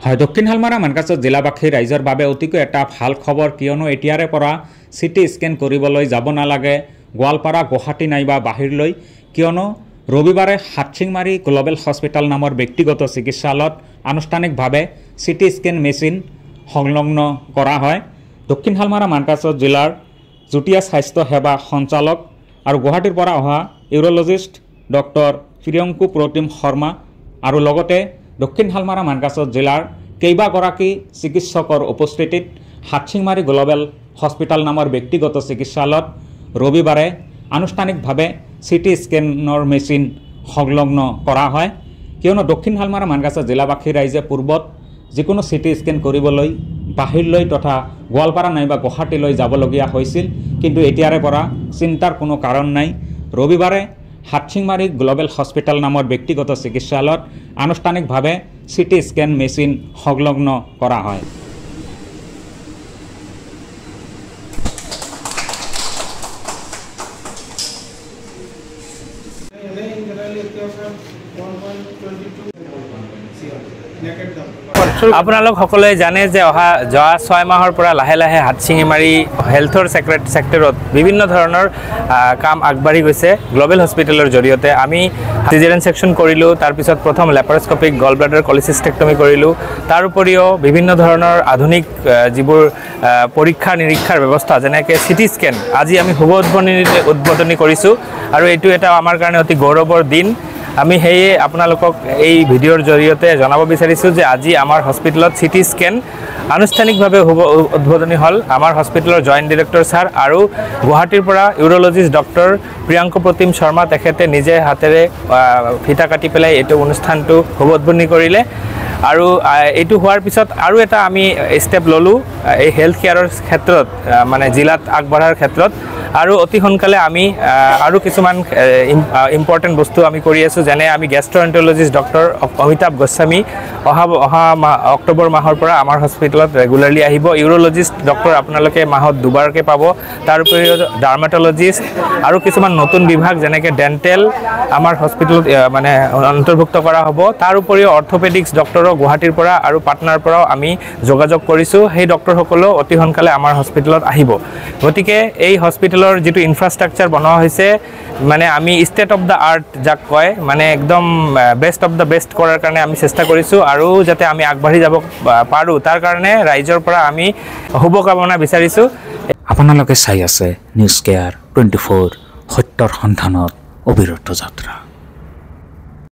হয়, দক্ষিণ হালমাৰা মানকাচৰ জিলাবাসী ৰাইজৰ বাবে অতিকৈ এটা ভাল খবৰ, কিয়নো এতিয়াৰে পৰা চিটি স্কেন কৰিবলৈ যাব নালাগে গোৱালপাৰা, গুৱাহাটী নাইবা বাহিৰলৈ। কিয়নো ৰবিবাৰে হাটশিঙমাৰী গ্ল'বেল হস্পিটেল নামৰ ব্যক্তিগত চিকিৎসালয়ত আনুষ্ঠানিকভাৱে চিটি স্কেন মেচিন সংলগ্ন কৰা হয়। দক্ষিণ হালমাৰা মানকাচৰ জিলাৰ যুটীয়া স্বাস্থ্য সেৱা সঞ্চালক আৰু গুৱাহাটীৰ পৰা অহা ইউৰ'লজিষ্ট ডক্টৰ প্ৰিয়ংকু প্ৰতিম শৰ্মা আৰু লগতে দক্ষিণ হালমাৰা মানকাচৰ জিলাৰ কেইবাগৰাকী চিকিৎসকৰ উপস্থিতিত হাটশিঙমাৰী গ্ল'বেল হস্পিটেল নামৰ ব্যক্তিগত চিকিৎসালয়ত ৰবিবাৰে আনুষ্ঠানিকভাৱে চিটি স্কেনৰ মেচিন সংলগ্ন কৰা হয়। কিয়নো দক্ষিণ হালমাৰা মানকাচৰ জিলাবাসী ৰাইজে পূৰ্বত যিকোনো চিটি স্কেন কৰিবলৈ বাহিৰলৈ তথা গোৱালপাৰা নাইবা গুৱাহাটীলৈ যাবলগীয়া হৈছিল, কিন্তু এতিয়াৰে পৰা চিন্তাৰ কোনো কাৰণ নাই। ৰবিবাৰে হাটশিঙমাৰী গ্ল'বেল হস্পিটেল নামৰ ব্যক্তিগত চিকিৎসালয়ত আনুষ্ঠানিকভাৱে চিটি স্কেন মেচিন সংলগ্ন কৰা হয়। আপোনালোক সকলোৱে জানে যে যোৱা 6 মাহৰ পৰা লাহে লাহে হাটশিঙিমাৰী হেল্থৰ সেক্টৰত বিভিন্ন ধৰণৰ কাম আগবাঢ়ি গৈছে। গ্ল'বেল হস্পিটেলৰ জৰিয়তে আমি সিজাৰিয়ান সেকশন কৰিলোঁ, তাৰপিছত প্ৰথম লেপাৰস্কপিক গল ব্লাডাৰ কলিচিষ্টেক্টমি কৰিলোঁ। তাৰ উপৰিও বিভিন্ন ধৰণৰ আধুনিক যিবোৰ পৰীক্ষা নিৰীক্ষাৰ ব্যৱস্থা যেনেকৈ চিটি স্কেন আজি আমি শুভ উদ্বোধনী কৰিছোঁ, আৰু এইটো এটা আমাৰ কাৰণে অতি গৌৰৱৰ দিন। আমি সেয়ে আপোনালোকক এই ভিডিঅ'ৰ জৰিয়তে জনাব বিচাৰিছোঁ যে আজি আমাৰ হস্পিটেলত চিটি স্কেন আনুষ্ঠানিকভাৱে উদ্বোধনী হ'ল। আমাৰ হস্পিটেলৰ জইণ্ট ডিৰেক্টৰ ছাৰ আৰু গুৱাহাটীৰ পৰা ইউৰ'লজিষ্ট ডক্টৰ প্ৰিয়ংকু প্ৰতিম শৰ্মা তেখেতে নিজে হাতেৰে ফিটা কাটি পেলাই এইটো অনুষ্ঠানটো শুভ উদ্বোধনী কৰিলে। আৰু এইটো হোৱাৰ পিছত আৰু এটা আমি ষ্টেপ ল'লোঁ এই হেল্থ কেয়াৰৰ ক্ষেত্ৰত, মানে জিলাত আগবঢ়াৰ ক্ষেত্ৰত। আৰু অতি সোনকালে আমি আৰু কিছুমান ইম্পৰ্টেণ্ট বস্তু আমি কৰি আছোঁ, যেনে আমি গেষ্ট্ৰএণ্ট্ৰলজিষ্ট ডক্টৰ অমিতাভ গোস্বামী অহা অক্টোবৰ মাহৰ পৰা আমাৰ হস্পিটেলত ৰেগুলাৰলি আহিব। ইউৰ'লজিষ্ট ডক্টৰ আপোনালোকে মাহত 2বাৰকৈ পাব। তাৰ উপৰিও ডাৰ্মাটলজিষ্ট আৰু কিছুমান নতুন বিভাগ যেনেকৈ ডেণ্টেল আমাৰ হস্পিটেলত মানে অন্তৰ্ভুক্ত কৰা হ'ব। তাৰ উপৰিও অৰ্থপেডিক্স ডক্টৰো গুৱাহাটীৰ পৰা আৰু পাটনাৰ পৰাও আমি যোগাযোগ কৰিছোঁ। সেই ডক্টৰসকলেও অতি সোনকালে আমাৰ হস্পিটেলত আহিব। গতিকে এই হস্পিটেলৰ যিটো ইনফ্ৰাষ্ট্ৰাকচাৰ বনোৱা হৈছে, মানে আমি ষ্টেট অফ দ্য আৰ্ট যাক কয়, মানে একদম বেষ্ট অফ দ্য বেষ্ট কৰাৰ কাৰণে আমি চেষ্টা কৰিছোঁ, আৰু যাতে আমি আগবাঢ়ি যাব পাৰোঁ তাৰ কাৰণে ৰাইজৰ পৰা আমি শুভকামনা বিচাৰিছোঁ। আপোনালোকে চাই আছে নিউজ কেয়াৰ 24, সত্যৰ সন্ধানত অবিৰত যাত্ৰা।